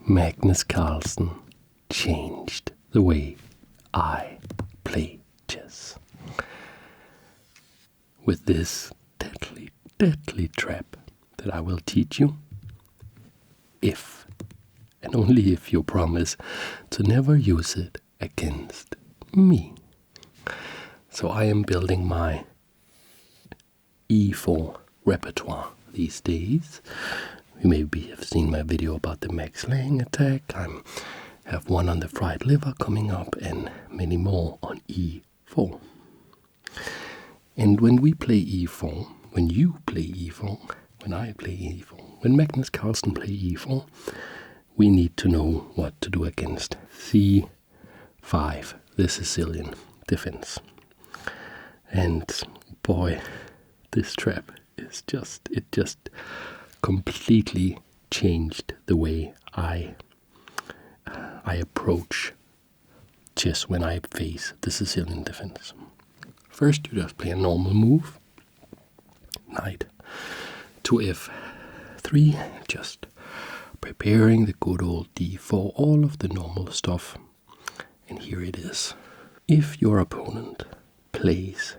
Magnus Carlsen changed the way I play chess. With this deadly, deadly trap that I will teach you, if and only if you promise to never use it against me. So I am building my e4 repertoire these days. You maybe have seen my video about the Max Lang attack. I have one on the fried liver coming up and many more on e4. And when we play e4, when you play e4, when I play e4, when Magnus Carlsen play e4, we need to know what to do against c5, the Sicilian defense. And boy, this trap is just completely changed the way I approach chess when I face the Sicilian defense. First, you just play a normal move, knight to f3, just preparing the good old d4, all of the normal stuff. And here it is. If your opponent plays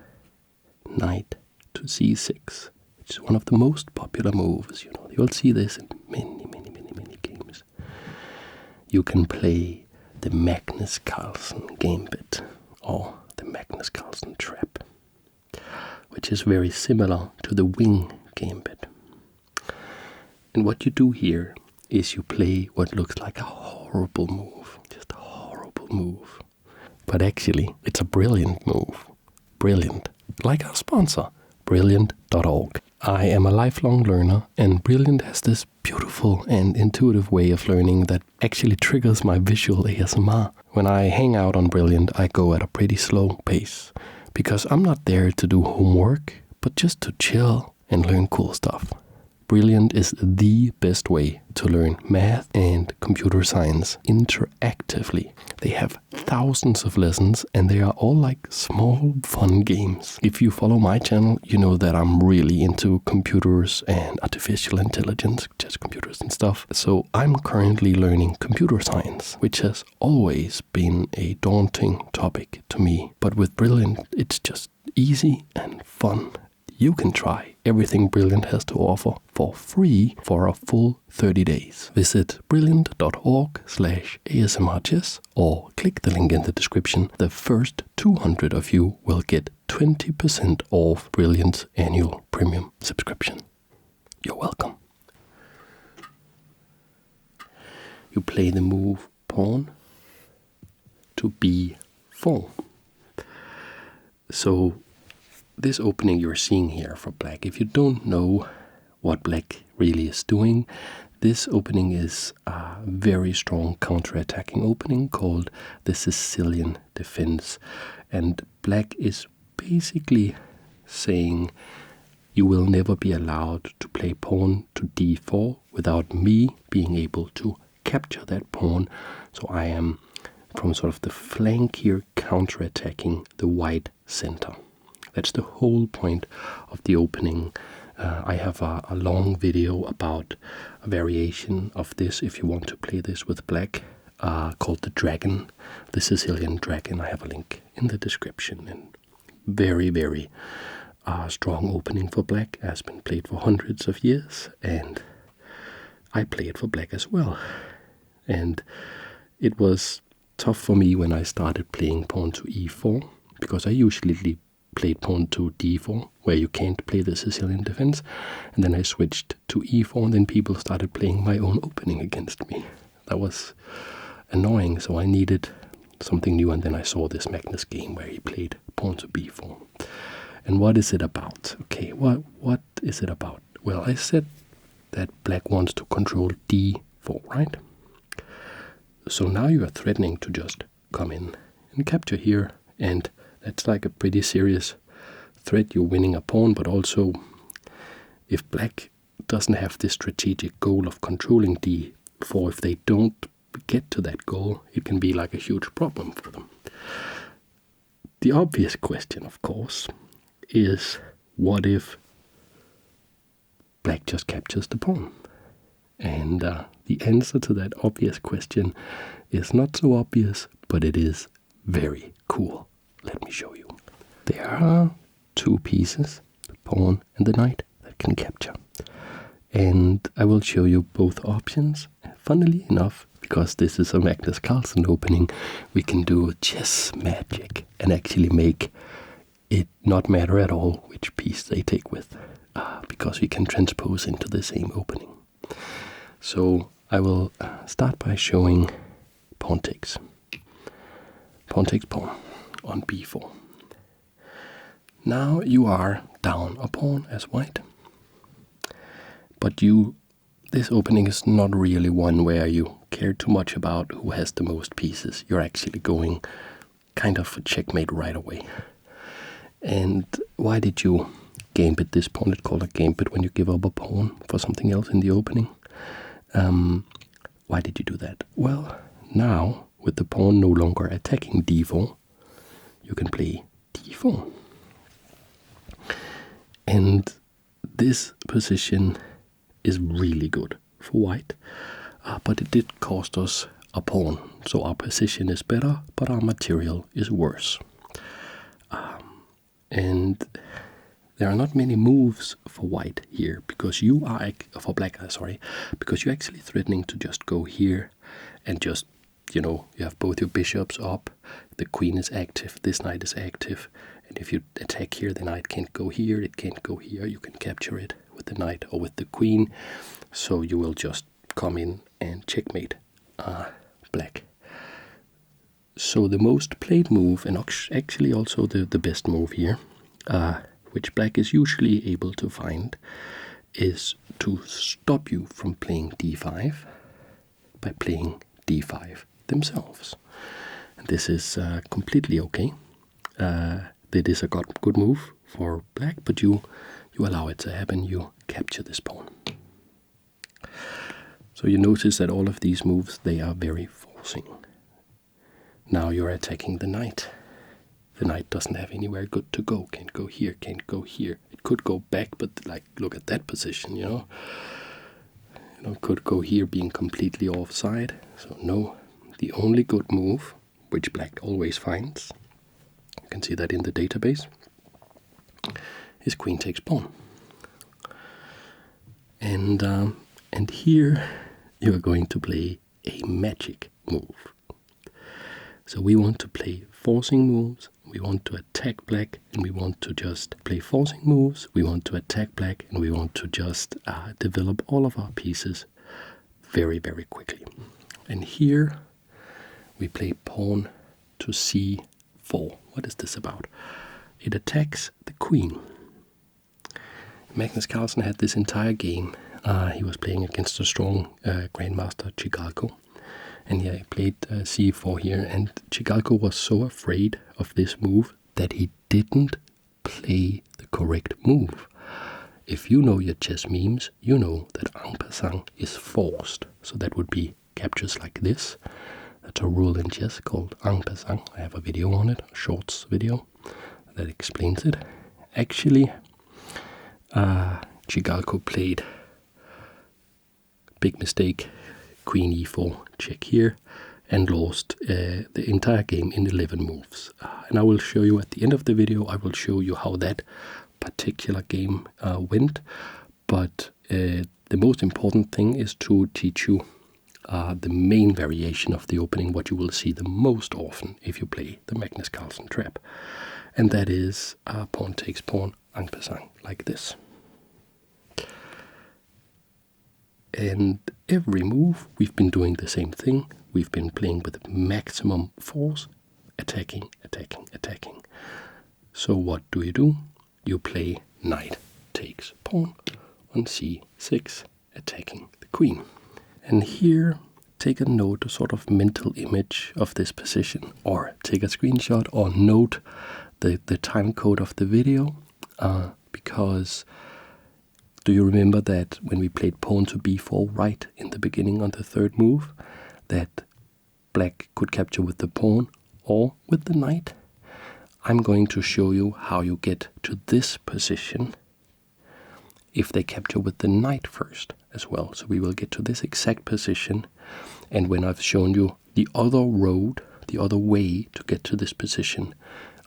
knight to c6, which is one of the most popular moves, you'll see this in many games, you can play the Magnus Carlsen gambit or the Magnus Carlsen trap, which is very similar to the wing gambit. And what you do here is you play what looks like a horrible move, just a horrible move. But actually, it's a brilliant move. Brilliant. Like our sponsor, Brilliant.org. I am a lifelong learner, and Brilliant has this beautiful and intuitive way of learning that actually triggers my visual ASMR. When I hang out on Brilliant, I go at a pretty slow pace, because I'm not there to do homework, but just to chill and learn cool stuff. Brilliant is the best way to learn math and computer science interactively. They have thousands of lessons and they are all like small fun games. If you follow my channel, you know that I'm really into computers and artificial intelligence, just computers and stuff. So I'm currently learning computer science, which has always been a daunting topic to me. But with Brilliant, it's just easy and fun. You can try everything Brilliant has to offer for free for a full 30 days. Visit brilliant.org/ASMRchess or click the link in the description. The first 200 of you will get 20% off Brilliant's annual premium subscription. You're welcome. You play the move pawn to b4. So this opening you're seeing here for black, if you don't know what black really is doing, this opening is a very strong counter-attacking opening called the Sicilian defense. And black is basically saying you will never be allowed to play pawn to d4 without me being able to capture that pawn. So I am from sort of the flank here counter-attacking the white center. That's the whole point of the opening. I have a long video about a variation of this if you want to play this with black, called the dragon, the Sicilian dragon. I have a link in the description. And very strong opening for black, has been played for hundreds of years, and I play it for black as well. And it was tough for me when I started playing pawn to e4, because I usually played pawn to d4, where you can't play the Sicilian defense, and then I switched to e4, and then people started playing my own opening against me. That was annoying, so I needed something new, and then I saw this Magnus game where he played pawn to b4. And what is it about? Okay, what is it about? Well, I said that black wants to control d4, right? So now you are threatening to just come in and capture here, and that's like a pretty serious threat. You're winning a pawn, but also if black doesn't have this strategic goal of controlling d4, if they don't get to that goal, it can be like a huge problem for them. The obvious question, of course, is what if black just captures the pawn? And the answer to that obvious question is not so obvious, but it is very cool. Let me show you. There are two pieces, the pawn and the knight, that can capture. And I will show you both options. Funnily enough, because this is a Magnus Carlsen opening, we can do chess magic and actually make it not matter at all which piece they take with, because we can transpose into the same opening. So I will start by showing pawn takes. Pawn takes pawn on b4. Now you are down a pawn as white, but this opening is not really one where you care too much about who has the most pieces. You're actually going kind of for checkmate right away. And why did you gambit this pawn? It's called a gambit when you give up a pawn for something else in the opening. Why did you do that? Well, now with the pawn no longer attacking d4, you can play d4. And this position is really good for white, but it did cost us a pawn. So our position is better, but our material is worse. And there are not many moves for white here, because you are, for black, because you're actually threatening to just go here and just, you have both your bishops up, the queen is active, this knight is active, and if you attack here, the knight can't go here, it can't go here, you can capture it with the knight or with the queen, so you will just come in and checkmate black. So the most played move, and actually also the best move here, which black is usually able to find, is to stop you from playing d5 by playing d5 themselves. And this is completely okay. It is a good move for black, but you allow it to happen, you capture this pawn. So you notice that all of these moves, they are very forcing. Now you're attacking the knight. The knight doesn't have anywhere good to go. Can't go here, can't go here. It could go back, but like, look at that position, could go here being completely offside. So no, the only good move, which black always finds, you can see that in the database, is queen takes pawn. And here you are going to play a magic move. So we want to play forcing moves, we want to attack black, and we want to just play forcing moves, we want to attack black, and we want to just develop all of our pieces very, very quickly. And here we play pawn to c4. What is this about? It attacks the queen. Magnus Carlsen had this entire game. He was playing against a strong grandmaster, Chigalko. And he played c4 here, and Chigalko was so afraid of this move that he didn't play the correct move. If you know your chess memes, you know that en passant is forced. So that would be captures like this. That's a rule in chess called en passant. I have a video on it, a shorts video, that explains it. Actually, Chigalko played big mistake, queen e4, check here, and lost the entire game in 11 moves. And I will show you at the end of the video, I will show you how that particular game went. But the most important thing is to teach you the main variation of the opening, what you will see the most often if you play the Magnus Carlsen trap. And that is pawn takes pawn, en passant, like this. And every move, we've been doing the same thing. We've been playing with maximum force, attacking, attacking, attacking. So what do? You play knight takes pawn on c6, attacking the queen. And here, take a note, a sort of mental image of this position, or take a screenshot, or note the time code of the video, because do you remember that when we played pawn to b4 right in the beginning on the third move, that black could capture with the pawn or with the knight? I'm going to show you how you get to this position if they capture with the knight first as well. So we will get to this exact position, and when I've shown you the other road, the other way to get to this position,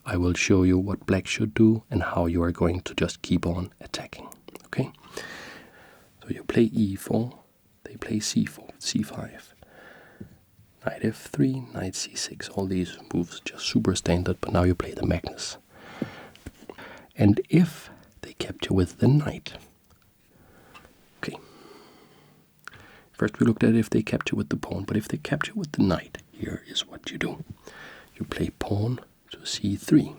I will show you what black should do and how you are going to just keep on attacking. Okay? So you play e4, they play c4, c5, knight f3, knight c6. All these moves just super standard, but now you play the Magnus. And if they capture with the knight, okay. First we looked at if they capture with the pawn, but if they capture with the knight, here is what you do. You play pawn to c3.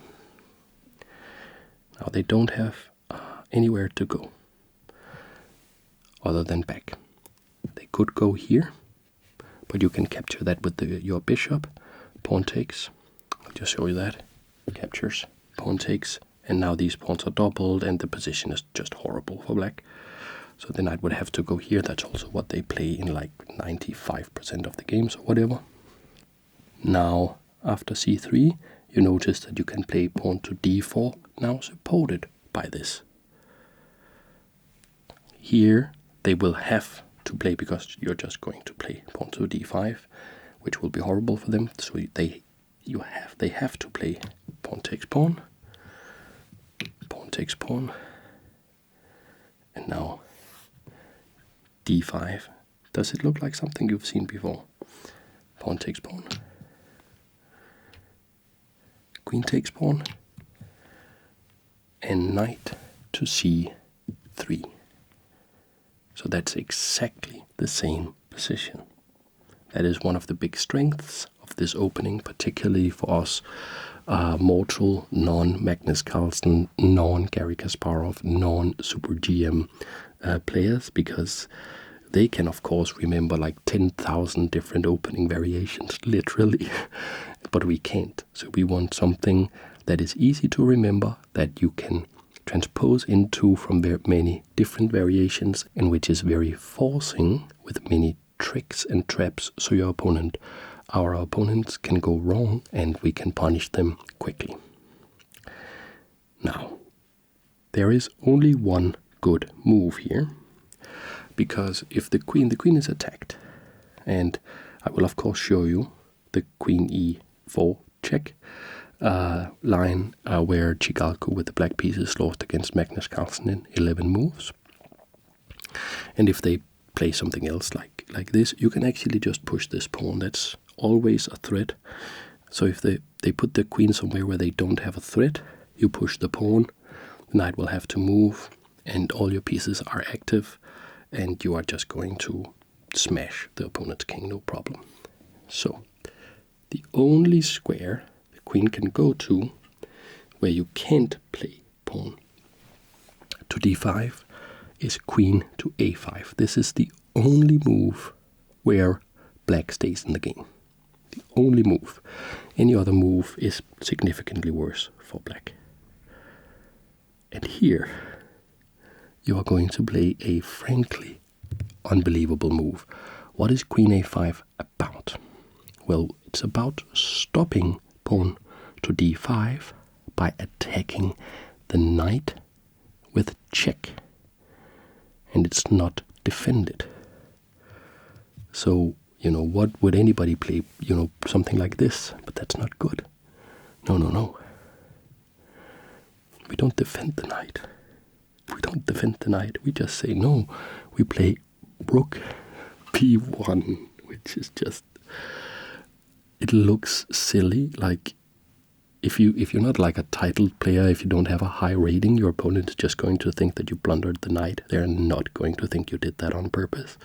Now they don't have anywhere to go other than back. They could go here, but you can capture that with your bishop. Pawn takes. I'll just show you that. Captures. Pawn takes. And now these pawns are doubled, and the position is just horrible for black. So the knight would have to go here. That's also what they play in like 95% of the games or whatever. Now, after c3, you notice that you can play pawn to d4, now supported by this. Here, they will have to play, because you're just going to play pawn to d5, which will be horrible for them. So they have to play pawn takes pawn, pawn takes pawn, and now d5. Does it look like something you've seen before? Pawn takes pawn, queen takes pawn, and knight to c3. So that's exactly the same position. That is one of the big strengths of this opening, particularly for us mortal, non-Magnus Carlsen, non-Gary Kasparov, non-Super GM players, because they can, of course, remember like 10,000 different opening variations, literally, but we can't. So we want something that is easy to remember, that you can transpose into from very many different variations, and which is very forcing with many tricks and traps, so our opponents can go wrong and we can punish them quickly. Now, there is only one good move here, because if the queen is attacked, and I will of course show you the queen e4 check line where Chigalku with the black pieces lost against Magnus Carlsen in 11 moves. And if they play something else like this, you can actually just push this pawn. That's always a threat. So if they put the queen somewhere where they don't have a threat, you push the pawn, the knight will have to move, and all your pieces are active, and you are just going to smash the opponent's king, no problem. So the only square the queen can go to where you can't play pawn to d5 is queen to a5. This is the only move where black stays in the game. The only move. Any other move is significantly worse for black. And here you are going to play a frankly unbelievable move. What is queen a5 about? Well, it's about stopping pawn to d5 by attacking the knight with check. And it's not defended. So, what would anybody play? Something like this, but that's not good. No. We don't defend the knight. We don't defend the knight. We just say no. We play rook b1, which is just, it looks silly. Like if you're not like a titled player, if you don't have a high rating, your opponent is just going to think that you blundered the knight. They're not going to think you did that on purpose.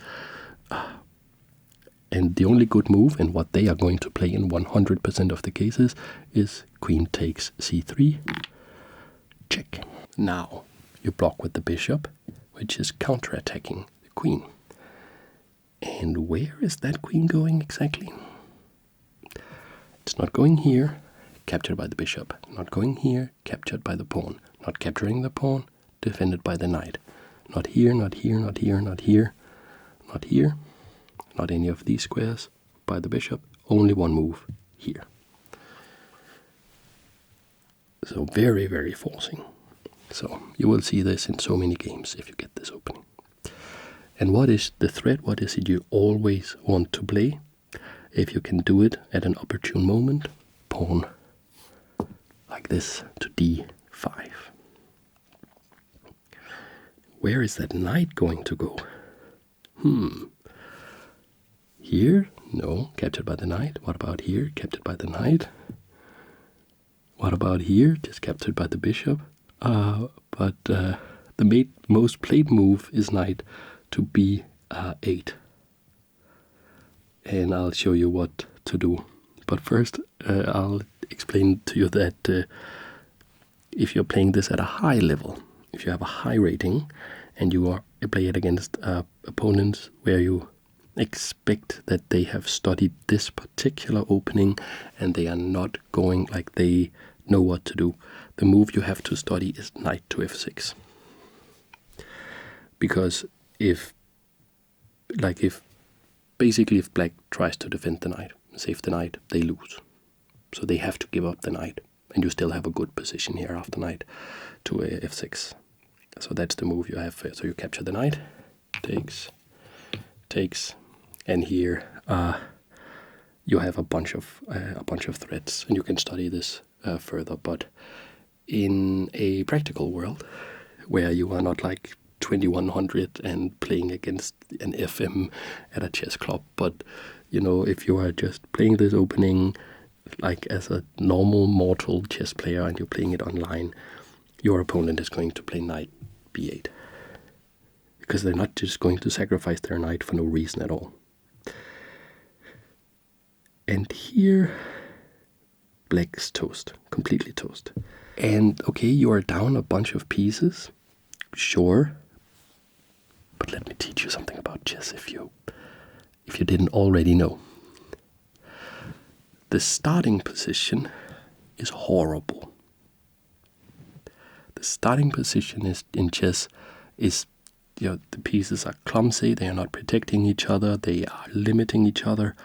And the only good move, and what they are going to play in 100% of the cases, is queen takes c3, check. Now you block with the bishop, which is counterattacking the queen. And where is that queen going exactly? It's not going here, captured by the bishop. Not going here, captured by the pawn. Not capturing the pawn, defended by the knight. Not here, not here, not here, not here, not here. Not any of these squares by the bishop. Only one move here. So very, very forcing. So you will see this in so many games if you get this opening. And what is the threat? What is it you always want to play? If you can do it at an opportune moment, pawn like this to d5. Where is that knight going to go? Here? No, captured by the knight. What about here? Captured by the knight. What about here? Just captured by the bishop. But the most played move is knight to b8. And I'll show you what to do. But first, I'll explain to you that if you're playing this at a high level, if you have a high rating, and you are play it against opponents where you expect that they have studied this particular opening and they are not going like they know what to do, the move you have to study is knight to f6. Because if black tries to defend the knight, save the knight, they lose. So they have to give up the knight, and you still have a good position here after knight to f6. So that's the move you have. So you capture the knight, takes, and here you have a bunch of threats, and you can study this further. But in a practical world, where you are not like 2100 and playing against an FM at a chess club, but if you are just playing this opening like as a normal mortal chess player and you're playing it online, your opponent is going to play knight b8, because they're not just going to sacrifice their knight for no reason at all. And here black's toast, completely toast. And okay, you are down a bunch of pieces, sure, but let me teach you something about chess if you didn't already know. The starting position is horrible. The starting position in chess is, the pieces are clumsy, they are not protecting each other, they are limiting each other,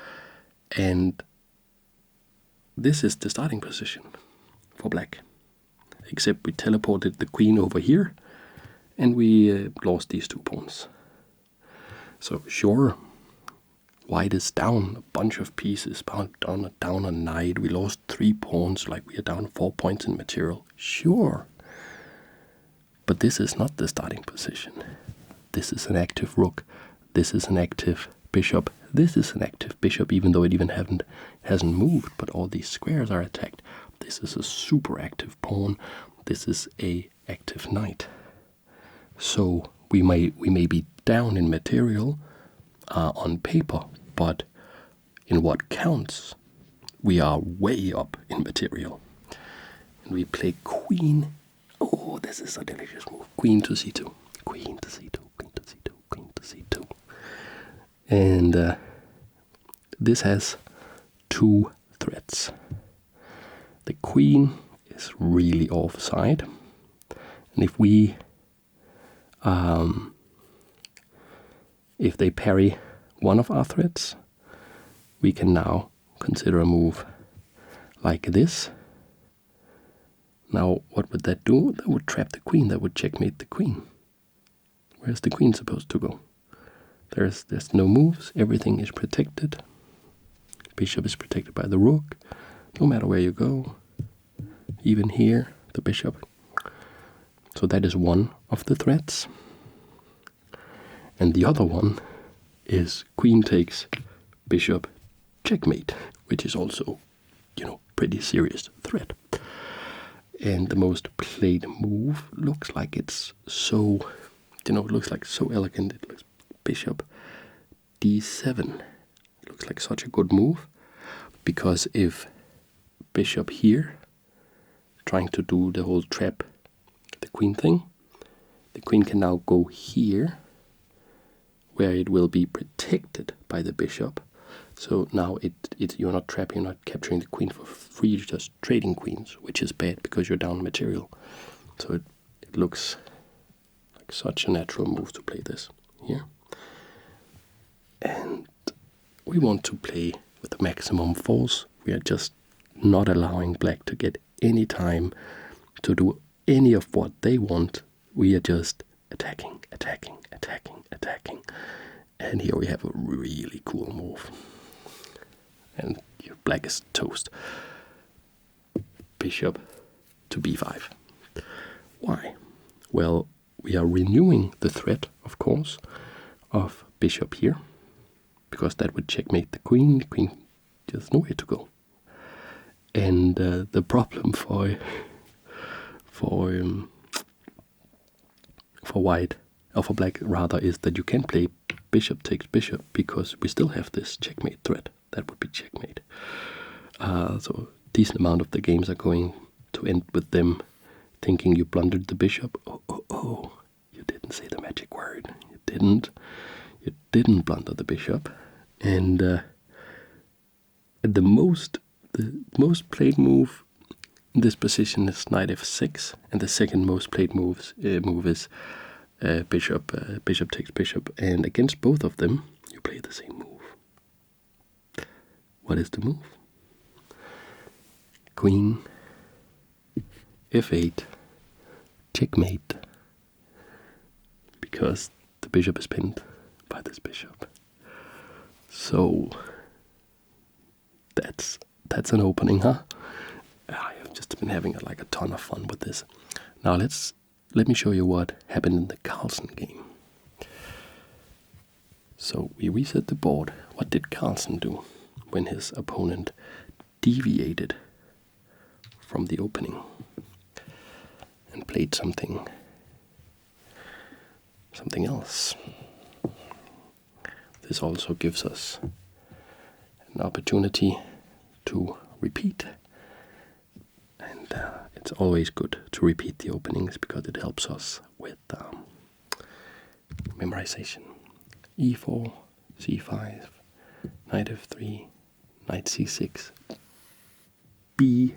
and this is the starting position for black. Except we teleported the queen over here, and we lost these 2 pawns. So sure, white is down a bunch of pieces, down a knight, we lost 3 pawns, like we are down 4 points in material, sure. But this is not the starting position. This is an active rook, this is an active bishop, this is an active bishop, even though it even hasn't moved, but all these squares are attacked. This is a super active pawn, this is a active knight. So we may be down in material on paper, but in what counts, we are way up in material. And we play queen. Oh, this is a delicious move. Queen to c2, queen to c2, queen to c2, queen to c2. And this has 2 threats. The queen is really offside, and if they parry one of our threats, we can now consider a move like this. Now, what would that do? That would trap the queen, that would checkmate the queen. Where's the queen supposed to go? There's no moves, everything is protected. Bishop is protected by the rook, no matter where you go. Even here, the bishop. So that is one of the threats. And the other one is queen takes, bishop checkmate, which is also, pretty serious threat. And the most played move looks like it's so, it looks like so elegant. It looks bishop d7. It looks like such a good move, because if bishop here, trying to do the whole trap, the queen thing, the queen can now go here, where it will be protected by the bishop. So now you're not trapping, you're not capturing the queen for free, you're just trading queens, which is bad because you're down material. So it looks like such a natural move to play this here. And we want to play with the maximum force. We are just not allowing black to get any time to do any of what they want. We are just attacking, attacking, attacking, attacking. And here we have a really cool move. And your black is toast. Bishop to b5. Why? Well, we are renewing the threat, of course, of bishop here, because that would checkmate the queen. The queen just nowhere to go. And the problem for white, or for black rather, is that you can't play bishop takes bishop because we still have this checkmate threat. That would be checkmate. So a decent amount of the games are going to end with them thinking you blundered the bishop. Oh, you didn't say the magic word. You didn't blunder the bishop. And the most played move in this position is knight f6, and the second most played move is bishop takes bishop. And against both of them, you play the same move. What is the move? Queen f8, checkmate, because the bishop is pinned by this bishop. So that's an opening, huh? I've just been having a ton of fun with this. Now let me show you what happened in the Carlsen game. So we reset the board. What did Carlsen do when his opponent deviated from the opening and played something else? This also gives us an opportunity to repeat, and it's always good to repeat the openings because it helps us with memorization. e4, c5, knight f3, knight c6, b4,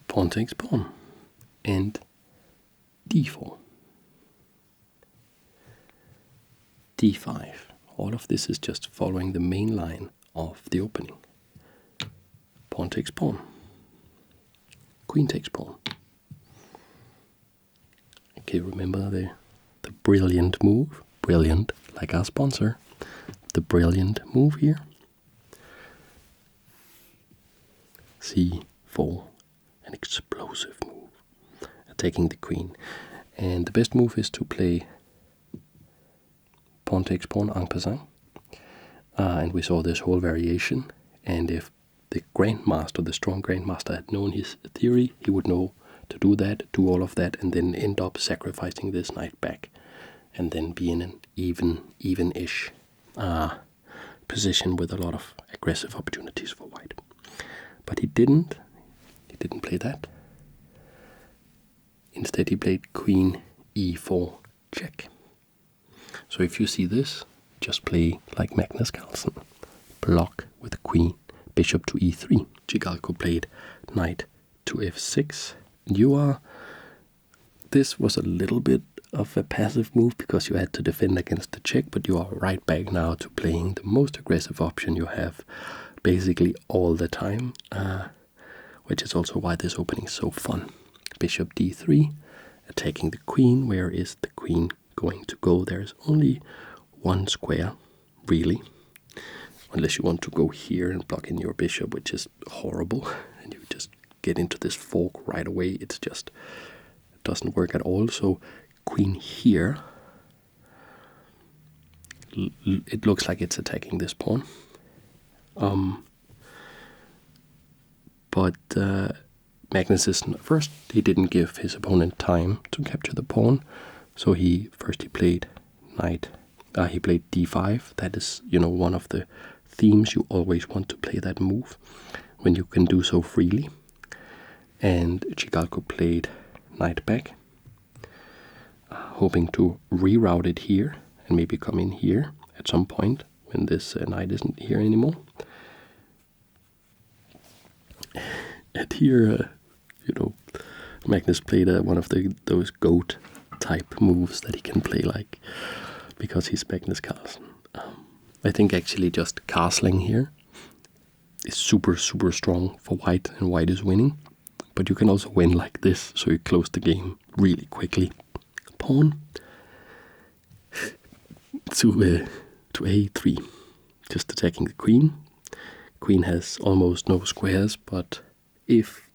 pawn takes pawn, and d4, d5. All of this is just following the main line of the opening. Pawn takes pawn, queen takes pawn. Okay, remember the brilliant move, brilliant like our sponsor, the brilliant move here. c4, an explosive move, attacking the queen. And the best move is to play pawn takes pawn en passant. And we saw this whole variation. And if the grandmaster, the strong grandmaster, had known his theory, he would know to do that, do all of that, and then end up sacrificing this knight back, and then be in an even-ish position with a lot of aggressive opportunities for white. But he didn't play that. Instead he played queen e4 check. So if you see this, just play like Magnus Carlsen. Block with queen, bishop to e3. Chigalko played knight to f6. This was a little bit of a passive move because you had to defend against the check, but you are right back now to playing the most aggressive option you have basically all the time, which is also why this opening is so fun. Bishop d3, attacking the queen. Where is the queen going to go? There's only one square, really, unless you want to go here and block in your bishop, which is horrible, and you just get into this fork right away. It doesn't work at all. So queen here, it looks like it's attacking this pawn. But Magnus first, he didn't give his opponent time to capture the pawn, so he played he played d5. That is, one of the themes. You always want to play that move when you can do so freely. And Chigalko played knight back, hoping to reroute it here and maybe come in here at some point when this knight isn't here anymore. And here, Magnus played one of those goat type moves that he can play like, because he's Magnus Carlsen. I think actually just castling here is super, super strong for white, and white is winning. But you can also win like this, so you close the game really quickly. Pawn to a3, just attacking the queen. Queen has almost no squares, but if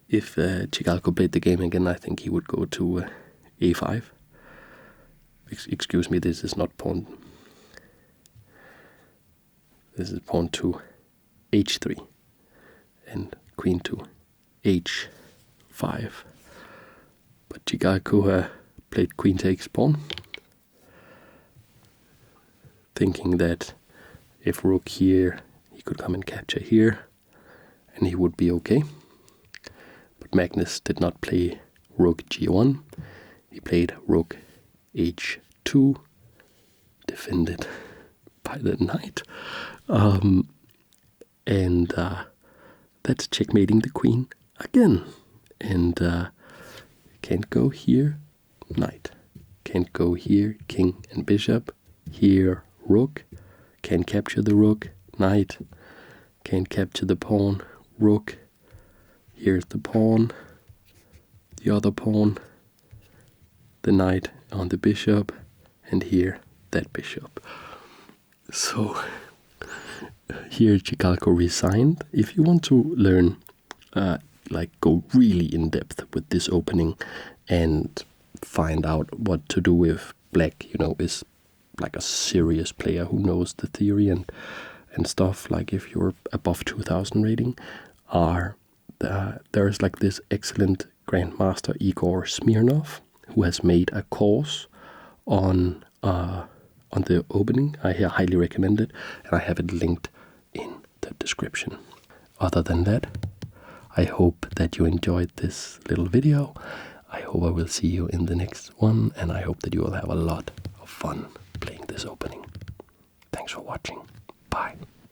Chicalco played the game again, I think he would go to a5. Excuse me, this is not pawn. This is pawn to h3 and queen to h5. But Chicalco played queen takes pawn, thinking that if rook here, he could come and capture here, and he would be okay. But Magnus did not play rook g1. He played rook h2, defended by the knight. And that's checkmating the queen again. And can't go here, knight. Can't go here, king and bishop. Here, rook. Can't capture the rook, knight. Can't capture the pawn, rook. Here's the pawn, the other pawn, the knight on the bishop, and here, that bishop. So here Chicalco resigned. If you want to learn, go really in depth with this opening and find out what to do if black, is like a serious player who knows the theory and stuff, like if you're above 2000 rating, there's like this excellent grandmaster Igor Smirnov who has made a course on the opening. I highly recommend it, and I have it linked in the description. Other than that, I hope that you enjoyed this little video. I hope I will see you in the next one, and I hope that you will have a lot of fun playing this opening. Thanks for watching. Bye.